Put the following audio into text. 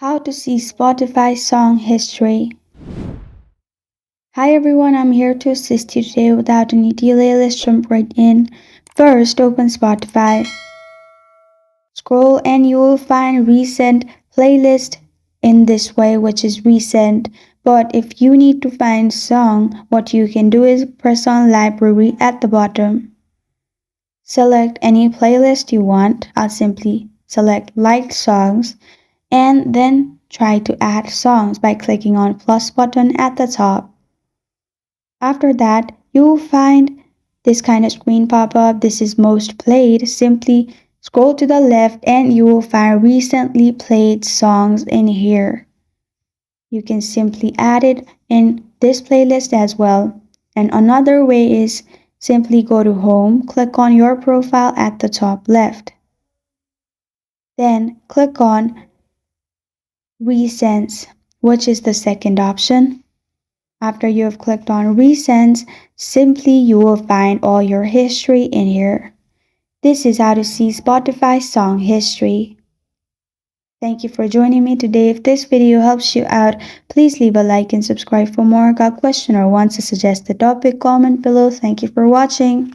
How to see Spotify song history. Hi everyone, I'm here to assist you today without any delay. Let's jump right in. First, open Spotify. Scroll and you will find recent playlist in this way, which is recent. But if you need to find song, what you can do is press on library at the bottom. Select any playlist you want. I'll simply select liked songs and then try to add songs by clicking on plus button at the top. After that, you will find this kind of screen pop up. This is most played. Simply scroll to the left and you will find recently played songs in here. You can simply add it in this playlist as well. And another way is simply go to home, click on your profile at the top left. Then click on Recents, which is the second option. After you have clicked on Recents, simply you will find all your history in here. This is how to see Spotify song history. Thank you for joining me today. If this video helps you out, please leave a like and subscribe for more. Got a question or want to suggest a topic, comment below. Thank you for watching.